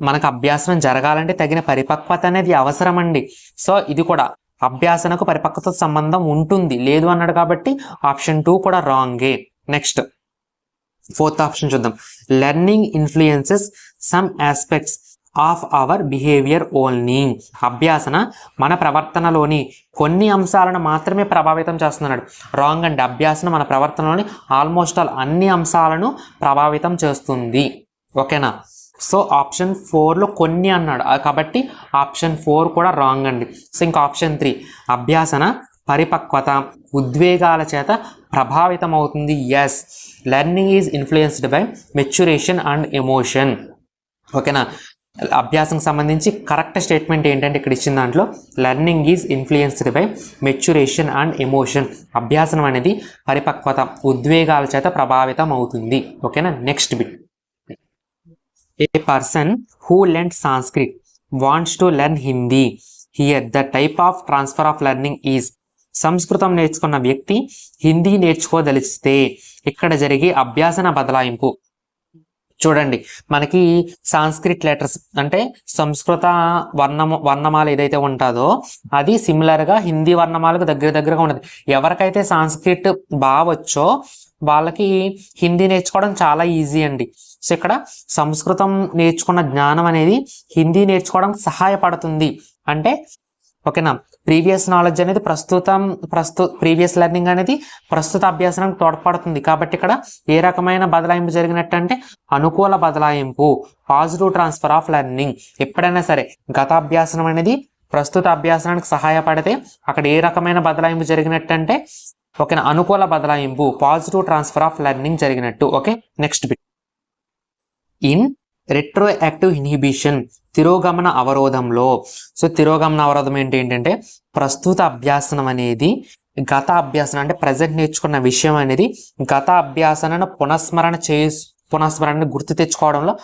మనకు అభ్యాసనం జరగాలంటే తగిన పరిపక్వత అనేది అవసరం అండి. సో ఇది కూడా అభ్యాసనకు పరిపక్వత సంబంధం ఉంటుంది లేదు అన్నాడు కాబట్టి ఆప్షన్ 2 కూడా రాంగే. నెక్స్ట్ ఫోర్త్ ఆప్షన్ చూద్దాం. Learning influences some aspects of our behaviour only. అభ్యాసన మన ప్రవర్తనలోని కొన్ని అంశాలను మాత్రమే ప్రభావితం చేస్తున్నాడు. రాంగ్ అండి. అభ్యాసన మన ప్రవర్తనలోని ఆల్మోస్ట్ ఆల్ అన్ని అంశాలను ప్రభావితం చేస్తుంది. ఓకేనా? సో ఆప్షన్ 4లో కొన్ని అన్నాడు కాబట్టి ఆప్షన్ 4 కూడా రాంగ్ అండి. సో ఇంకా ఆప్షన్ 3 అభ్యాసన పరిపక్వత ఉద్వేగాల చేత ప్రభావితం అవుతుంది. Yes, learning is influenced by maturation and emotion. ఓకేనా? అభ్యాసం సంబంధించి కరెక్ట్ స్టేట్మెంట్ ఏంటంటే ఇక్కడ ఇచ్చిన దాంట్లో learning is influenced by maturation and emotion. అభ్యాసం అనేది పరిపక్వత ఉద్వేగాల చేత ప్రభావితం అవుతుంది. ఓకేనా? Next bit. A person who learned Sanskrit wants to learn Hindi. Here the type of transfer of learning is. సంస్కృతం నేర్చుకున్న వ్యక్తి హిందీ నేర్చుకోదలిస్తే ఇక్కడ జరిగే అభ్యాసన బదలాయింపు. చూడండి, మనకి సాంస్క్రిట్ లెటర్స్ అంటే సంస్కృత వర్ణమాల ఏదైతే ఉంటుందో అది సిమిలర్గా హిందీ వర్ణమాలకు దగ్గరగా ఉంటుంది. ఎవరికైతే సాంస్క్రిట్ బాగా వచ్చో వాళ్ళకి హిందీ నేర్చుకోవడం చాలా ఈజీ అండి. సో ఇక్కడ సంస్కృతం నేర్చుకున్న జ్ఞానం అనేది హిందీ నేర్చుకోవడానికి సహాయపడుతుంది. అంటే ఓకేనా, ప్రీవియస్ నాలెడ్జ్ అనేది ప్రీవియస్ లెర్నింగ్ అనేది ప్రస్తుత అభ్యాసానికి తోడ్పడుతుంది. కాబట్టి ఇక్కడ ఏ రకమైన బదలాయింపు జరిగినట్టు అంటే అనుకూల బదలాయింపు, పాజిటివ్ ట్రాన్స్ఫర్ ఆఫ్ లెర్నింగ్. ఎప్పుడైనా సరే గత అభ్యాసనం అనేది ప్రస్తుత అభ్యాసానికి సహాయపడితే అక్కడ ఏ రకమైన బదలాయింపు జరిగినట్టు అంటే ఓకేనా, అనుకూల బదలాయింపు, పాజిటివ్ ట్రాన్స్ఫర్ ఆఫ్ లెర్నింగ్ జరిగినట్టు. Okay, next bit. In retroactive inhibition తిరోగమన అవరోధంలో. సో తిరోగమన అవరోధం ఏంటంటే ప్రస్తుత అభ్యాసనం అనేది గత అభ్యాసనం అంటే ప్రజెంట్ నేర్చుకున్న విషయం అనేది గత అభ్యాసనను పునఃస్మరణ గుర్తు తెచ్చుకోవడంలో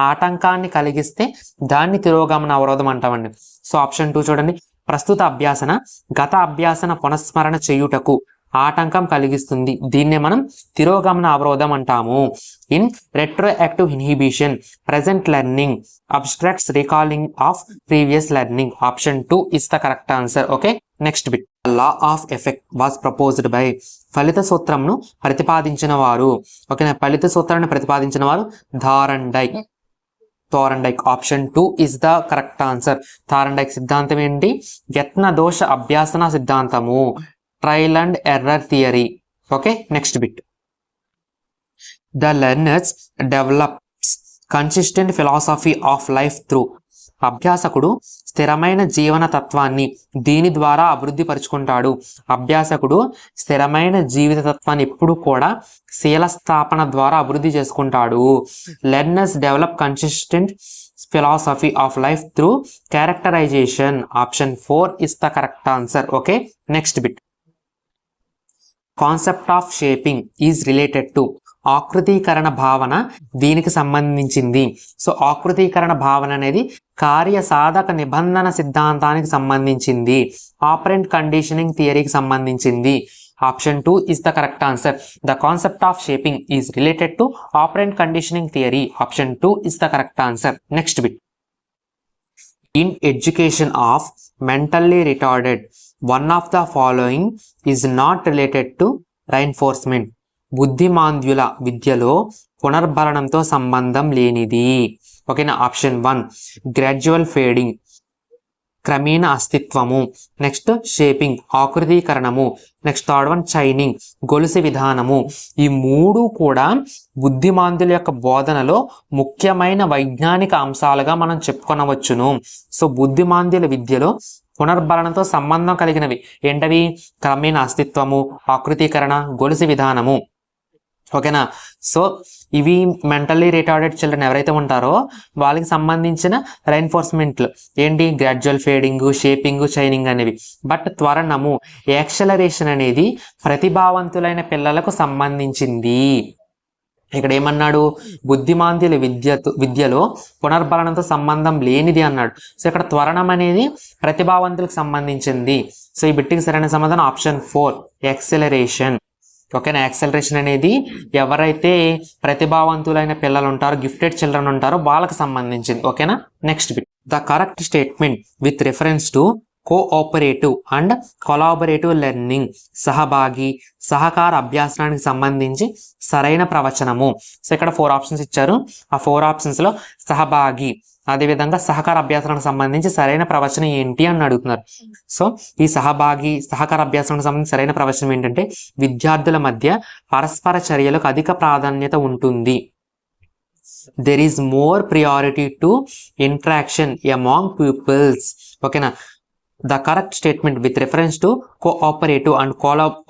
ఆటంకాన్ని కలిగిస్తే దాన్ని తిరోగమన అవరోధం అంటామండి. సో ఆప్షన్ 2 చూడండి. ప్రస్తుత అభ్యాసన గత అభ్యాసన పునఃస్మరణ చేయుటకు ఆటంకం కలిగిస్తుంది. దీన్నే మనం తిరోగమన అవరోధం అంటాము. In retroactive inhibition present learning abstracts recalling of previous learning. Option 2 is the correct answer. Okay, next bit. Law of effect was proposed by. ఫలిత సూత్రంను ప్రతిపాదించిన వారు. ఓకేనా, ఫలిత సూత్రాన్ని ప్రతిపాదించిన వారు Thorndike. Option 2 is the correct answer. Thorndike సిద్ధాంతం ఏంటి? యత్న దోష అభ్యాసన సిద్ధాంతము, trial and error theory. Okay, next bit. The learners develops consistent philosophy of life through. అభ్యాసకుడు స్థిరమైన జీవన తత్వాన్ని దీని ద్వారా అభివృద్ధి పరుచుకుంటాడు. అభ్యాసకుడు స్థిరమైన జీవిత తత్వాన్ని ఎప్పుడు కూడా శీల స్థాపన ద్వారా అభివృద్ధి చేసుకుంటాడు. Learners develop consistent philosophy of life through characterization. Option 4 is the correct answer. Okay, next bit. Concept of shaping is related to. ఆకృతీకరణ భావన దీనికి సంబంధించింది. సో ఆకృతీకరణ భావన అనేది కార్య సాధక నిబంధన సిద్ధాంతానికి సంబంధించింది. ఆపరెంట్ కండిషనింగ్ థియరీకి సంబంధించింది. Option 2 is the correct answer. The concept of shaping is related to operant conditioning theory. Option 2 is the correct answer. Next bit. In education of mentally retarded, one of the following is not related to reinforcement. బుద్ధిమాంద్యుల విద్యలో పునర్బలనంతో సంబంధం లేనిది. ఓకేనా, option 1 gradual fading క్రమేణ అస్తిత్వము. Next shaping ఆకృతీకరణము. Next third one chaining గొలుసు విధానము. ఈ మూడు కూడా బుద్ధిమాంద్యుల యొక్క బోధనలో ముఖ్యమైన వైజ్ఞానిక అంశాలుగా మనం చెప్పుకొనవచ్చును. సో బుద్ధిమాంద్యుల విద్యలో పునర్బలనంతో సంబంధం కలిగినవి ఏంటవి? క్రమేణ అస్తిత్వము, ఆకృతీకరణ, గొలుసు విధానము. ఓకేనా, సో ఇవి మెంటల్లీ రిటార్డెడ్ చిల్డ్రన్ ఎవరైతే ఉంటారో వాళ్ళకి సంబంధించిన రైన్ఫోర్స్మెంట్లు ఏంటి? గ్రాడ్యువల్ ఫేడింగ్, షేపింగ్, చైనింగ్ అనేవి. బట్ త్వరణము, యాక్సలరేషన్ అనేది ప్రతిభావంతులైన పిల్లలకు సంబంధించింది. ఇక్కడ ఏమన్నాడు? బుద్ధిమాంద్యుల విద్యలో పునర్బలనంతో సంబంధం లేనిది అన్నాడు. సో ఇక్కడ త్వరణం అనేది ప్రతిభావంతులకు సంబంధించింది. సో ఈ బిట్టికి సరైన సమాధానం ఆప్షన్ 4 యాక్సలరేషన్. ఓకేనా, యాక్సలరేషన్ అనేది ఎవరైతే ప్రతిభావంతులైన పిల్లలు ఉంటారో, గిఫ్టెడ్ చిల్డ్రన్ ఉంటారో వాళ్ళకి సంబంధించింది. ఓకేనా, next bit. The correct statement with reference to cooperative and collaborative learning, సహభాగి సహకార అభ్యాసనానికి సంబంధించి సరైన ప్రవచనము. సో ఇక్కడ 4 ఆప్షన్స్ ఇచ్చారు. ఆ 4 ఆప్షన్స్లో సహభాగి అదేవిధంగా సహకార అభ్యాసానికి సంబంధించి సరైన ప్రవచనం ఏంటి అని అడుగుతున్నారు. సో ఈ సహభాగి సహకార అభ్యాసానికి సంబంధించి సరైన ప్రవచనం ఏంటంటే విద్యార్థుల మధ్య పరస్పర చర్యలకు అధిక ప్రాధాన్యత ఉంటుంది. There is more priority to interaction among pupils. ఓకేనా, the correct statement with reference to cooperative and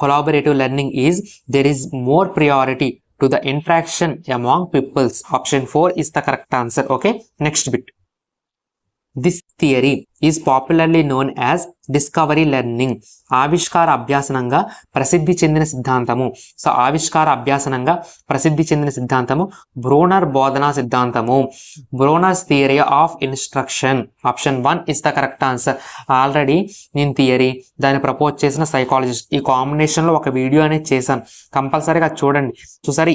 collaborative learning is there is more priority to the interaction among pupils. Option 4 is the correct answer. Okay, next bit. This theory is popularly known as discovery learning. ఆవిష్కార అభ్యాసనంగా ప్రసిద్ధి చెందిన సిద్ధాంతము. So ఆవిష్కార అభ్యాసనంగా ప్రసిద్ధి చెందిన సిద్ధాంతము Bruner బోధనా సిద్ధాంతము, Bruner's theory of instruction. Option 1 is the correct answer. Already నేను theory దాన్ని ప్రపోజ్ చేసిన సైకాలజిస్ట్ ఈ కాంబినేషన్లో ఒక వీడియో అనేది చేశాను, కంపల్సరీగా చూడండి. చూసారి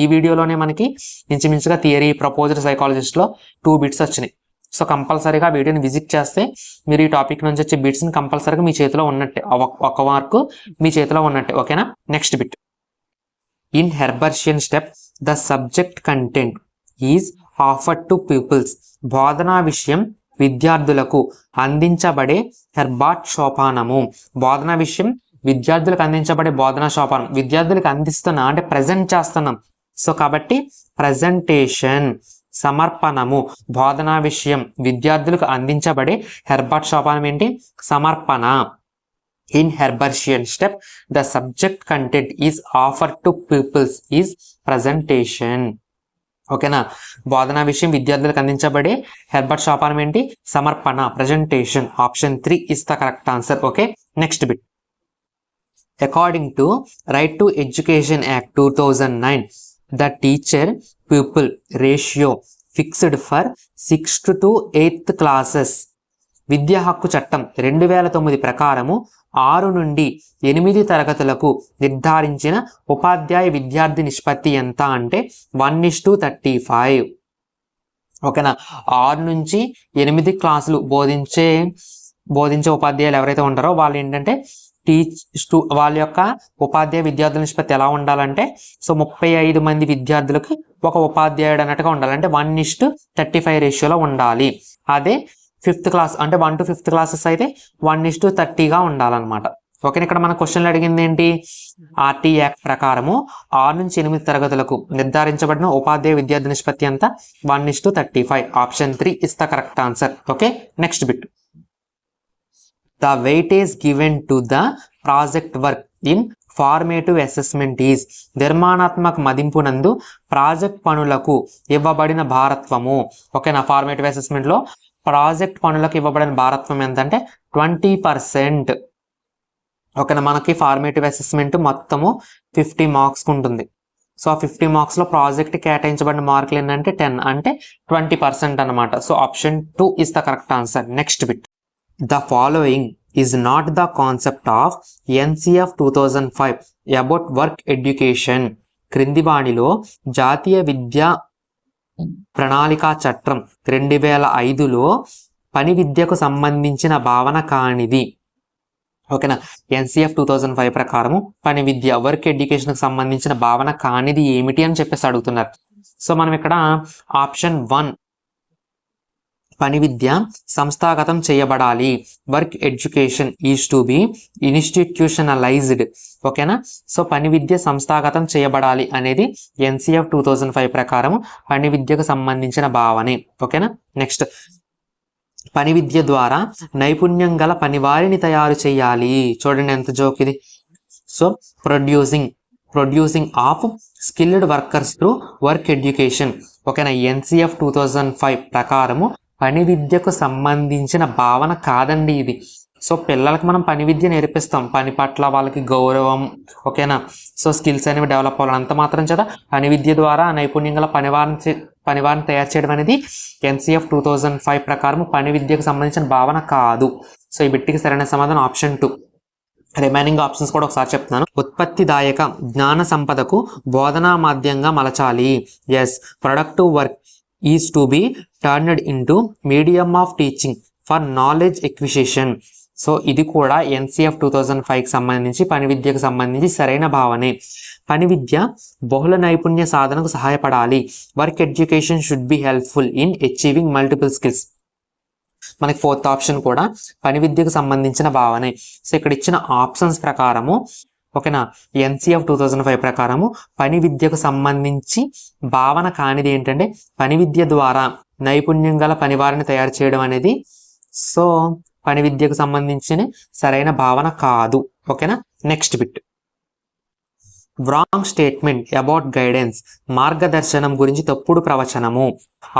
ఈ వీడియోలోనే మనకి ఇంచుమించుగా థియరీ ప్రపోజ్డ్ సైకాలజిస్ట్లో 2 బిట్స్ వచ్చినాయి. సో కంపల్సరీగా వీడియోని విజిట్ చేస్తే మీరు ఈ టాపిక్ నుంచి వచ్చే బిట్స్ని కంపల్సరీగా మీ చేతిలో ఉన్నట్టే, ఒక మార్కు మీ చేతిలో ఉన్నట్టే. ఓకేనా, next bit. In Herbartian step the subject content is offered to peoples. బోధనా విషయం విద్యార్థులకు అందించబడే హెర్బార్ట్ సోపానము. బోధనా విషయం విద్యార్థులకు అందించబడే బోధనా సోపానం. విద్యార్థులకు అందిస్తున్నాం అంటే ప్రజెంట్ చేస్తున్నాం. సో కాబట్టి ప్రజెంటేషన్, సమర్పణము. బోధనా విషయం విద్యార్థులకు అందించబడే హెర్బార్ట్ సోపానం ఏంటి? సమర్పణ. In Herbartian step the subject content is offered to peoples is presentation. ఓకేనా, బోధనా విషయం విద్యార్థులకు అందించబడే హెర్బర్ట్ సోపానం ఏంటి? సమర్పణ, presentation. Option 3 is the correct answer. Okay, next bit. According to right to education act 2009 the teacher pupil ratio fixed for 6th to 8th classes. విద్యా హక్కు చట్టం 2009 ప్రకారము 6 నుండి 8 తరగతులకు నిర్ధారించిన ఉపాధ్యాయ విద్యార్థి నిష్పత్తి ఎంత అంటే 1:35. ఓకేనా, 6 నుంచి 8 క్లాసులు బోధించే ఉపాధ్యాయులు ఎవరైతే ఉంటారో వాళ్ళు ఏంటంటే వాళ్ళ యొక్క ఉపాధ్యాయ విద్యార్థుల నిష్పత్తి ఎలా ఉండాలంటే సో 35 మంది విద్యార్థులకి ఒక ఉపాధ్యాయుడు అన్నట్టుగా ఉండాలి. అంటే 1:35 రేషియోలో ఉండాలి. అదే 5th క్లాస్ అంటే 1 to 5th క్లాసెస్ అయితే 1:30గా ఉండాలన్నమాట. ఓకే, ఇక్కడ మన క్వశ్చన్లు అడిగింది ఏంటి? ఆర్టీ యాక్ట్ ప్రకారము 6 నుంచి 8 తరగతులకు నిర్ధారించబడిన ఉపాధ్యాయ విద్యార్థి నిష్పత్తి ఎంత? 1:35. Option 3 is the correct answer. Okay, next bit. The weightage given to the project work in formative assessment is. నిర్మాణాత్మక మదింపు నందు ప్రాజెక్ట్ పనులకు ఇవ్వబడిన భారత్వము. ఓకేనా, ఫార్మేటివ్ అసెస్మెంట్లో ప్రాజెక్ట్ పనులకు ఇవ్వబడిన భారత్వం ఎంతంటే 20%. ఓకేనా, మనకి ఫార్మేటివ్ అసెస్మెంట్ మొత్తము 50 మార్క్స్ ఉంటుంది. సో ఆ 50 మార్క్స్లో ప్రాజెక్ట్ కేటాయించబడిన మార్కులు ఏంటంటే 10 అంటే 20% అనమాట. So option 2 is the correct answer. Next bit. The following is not the concept of NCF 2005 about work education. క్రింది వాణిలో జాతీయ విద్యా ప్రణాళికా చట్టం 2005లో పని విద్యకు సంబంధించిన భావన కానిది. ఓకేనా, NCF 2005 ప్రకారము పని విద్య వర్క్ ఎడ్యుకేషన్కి సంబంధించిన భావన కానిది ఏమిటి అని చెప్పేసి అడుగుతున్నారు. సో మనం ఇక్కడ ఆప్షన్ 1 పని విద్య సంస్థాగతం చేయబడాలి. Work education is to B institutionalised. ఓకేనా, సో పని విద్య సంస్థాగతం చేయబడాలి అనేది NCF 2005 ప్రకారం పని విద్యకు సంబంధించిన భావనే. ఓకేనా, నెక్స్ట్. పని విద్య ద్వారా నైపుణ్యం గల పనివారిని తయారు చేయాలి. చూడండి ఎంత జోక్ ఇది. So producing of skilled workers through work education. ఓకేనా, NCF 2005 ప్రకారము పని విద్యకు సంబంధించిన భావన కాదండి ఇది. సో పిల్లలకి మనం పని విద్య నేర్పిస్తాం, పని పట్ల వాళ్ళకి గౌరవం. ఓకేనా, సో స్కిల్స్ అనేవి డెవలప్ అవ్వాలి. అంత మాత్రం చేత పని విద్య ద్వారా నైపుణ్యం గల పనివారిని తయారు చేయడం అనేది NCF 2005 ప్రకారం పని విద్యకు సంబంధించిన భావన కాదు. సో ఈ బిట్టికి సరైన సమాధానం ఆప్షన్ 2. రిమైనింగ్ ఆప్షన్స్ కూడా ఒకసారి చెప్తున్నాను. ఉత్పత్తిదాయక జ్ఞాన సంపదకు బోధనా మాధ్యంగా మలచాలి. Yes, productive work is to be turned into medium of teaching for knowledge acquisition. So ఇది కూడా NCF 2005కి సంబంధించి పని విద్యకు సంబంధించి సరైన భావనే. పని విద్య బహుళ నైపుణ్య సాధనకు సహాయపడాలి. Work education should be helpful in achieving multiple skills. మనకి ఫోర్త్ ఆప్షన్ కూడా పని విద్యకు సంబంధించిన భావనే. సో ఇక్కడ ఇచ్చిన ఆప్షన్స్ ప్రకారము ఓకేనా, NCF 2005 ప్రకారము పని విద్యకు సంబంధించి భావన కానిది ఏంటంటే పని విద్య ద్వారా నైపుణ్యం గల పనివారిని తయారు చేయడం అనేది సో పని విద్యకు సంబంధించిన సరైన భావన కాదు. ఓకేనా. Next bit, wrong statement about guidance. మార్గదర్శనం గురించి తప్పుడు ప్రవచనము.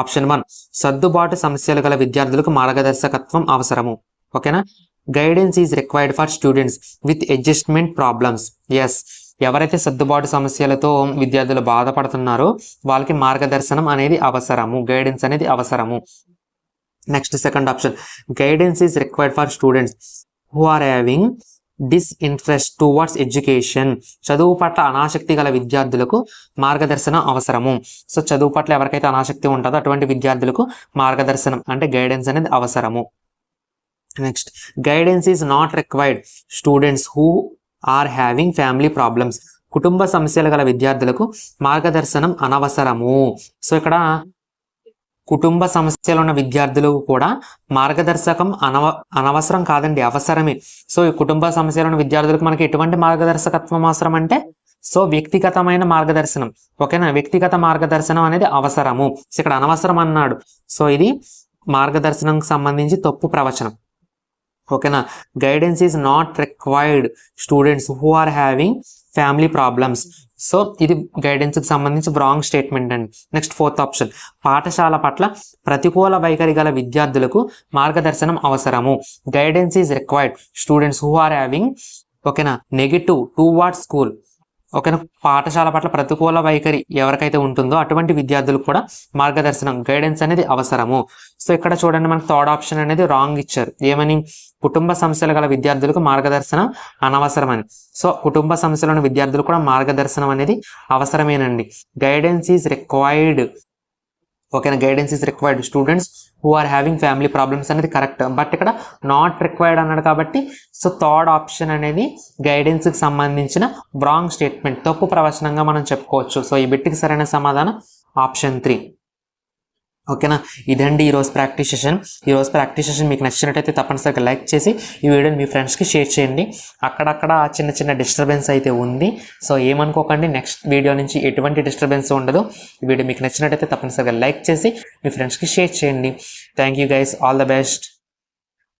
ఆప్షన్ 1, సర్దుబాటు సమస్యలు గల విద్యార్థులకు మార్గదర్శకత్వం అవసరము. ఓకేనా. Guidance is required for students with adjustment problems. Yes, ఎవరైతే సర్దుబాటు సమస్యలతో విద్యార్థులు బాధపడుతున్నారో వాళ్ళకి మార్గదర్శనం అనేది అవసరము, గైడెన్స్ అనేది అవసరము. Next second option, guidance is required for students who are having disinterest towards education. చదువు పట్ల అనాసక్తి గల విద్యార్థులకు మార్గదర్శనం అవసరము. సో చదువు పట్ల ఎవరికైతే అనాసక్తి ఉంటుందో అటువంటి విద్యార్థులకు మార్గదర్శనం అంటే గైడెన్స్ అనేది అవసరము. Next, guidance is not required students who are having family problems. కుటుంబ సమస్యలు గల విద్యార్థులకు మార్గదర్శనం అనవసరము. సో ఇక్కడ కుటుంబ సమస్యలు ఉన్న విద్యార్థులు కూడా మార్గదర్శకం అనవసరం కాదండి, అవసరమే. సో ఈ కుటుంబ సమస్యలు ఉన్న విద్యార్థులకు మనకి ఎటువంటి మార్గదర్శకత్వం అవసరం అంటే సో వ్యక్తిగతమైన మార్గదర్శనం. ఓకేనా, వ్యక్తిగత మార్గదర్శనం అనేది అవసరము. సో ఇక్కడ అనవసరం అన్నాడు. సో ఇది మార్గదర్శనంకి సంబంధించి తప్పు ప్రవచనం. ఓకేనా. Guidance is not required students who are having family problems. So ఇది గైడెన్స్కి సంబంధించి రాంగ్ స్టేట్మెంట్ అండి. నెక్స్ట్ ఫోర్త్ ఆప్షన్, పాఠశాల పట్ల ప్రతికూల వైఖరి గల విద్యార్థులకు మార్గదర్శనం అవసరము. Guidance is required students who are having ఓకేనా నెగటివ్ టువర్డ్స్ స్కూల్. ఓకేనా, పాఠశాల పట్ల ప్రతికూల వైఖరి ఎవరికైతే ఉంటుందో అటువంటి విద్యార్థులకు కూడా మార్గదర్శనం గైడెన్స్ అనేది అవసరము. సో ఇక్కడ చూడండి, మనకు థర్డ్ ఆప్షన్ అనేది రాంగ్ ఇచ్చారు. ఏమని, కుటుంబ సమస్యలు గల విద్యార్థులకు మార్గదర్శనం అనవసరమని. సో కుటుంబ సమస్యలు ఉన్న విద్యార్థులకు కూడా మార్గదర్శనం అనేది అవసరమేనండి. Guidance is required. ఓకేనా, guidance is required students who are having family problems అనేది కరెక్ట్. బట్ ఇక్కడ నాట్ రిక్వైర్డ్ అన్నాడు కాబట్టి సో థర్డ్ ఆప్షన్ అనేది గైడెన్స్కి సంబంధించిన రాంగ్ స్టేట్మెంట్, తప్పు ప్రవచనంగా మనం చెప్పుకోవచ్చు. సో ఈ బిట్కి సరైన సమాధానం ఆప్షన్ 3. ఓకేనా, ఇదండి ఈరోజు ప్రాక్టీస్ సెషన్. ఈరోజు ప్రాక్టీస్ సెషన్ మీకు నచ్చినట్టయితే తప్పనిసరిగా లైక్ చేసి ఈ వీడియోని మీ ఫ్రెండ్స్కి షేర్ చేయండి. అక్కడక్కడ చిన్న చిన్న డిస్టర్బెన్స్ అయితే ఉంది. సో ఏమనుకోకండి, నెక్స్ట్ వీడియో నుంచి ఎటువంటి డిస్టర్బెన్స్ ఉండదు. ఈ వీడియో మీకు నచ్చినట్టయితే తప్పనిసరిగా లైక్ చేసి మీ ఫ్రెండ్స్కి షేర్ చేయండి. Thank you guys, all the best.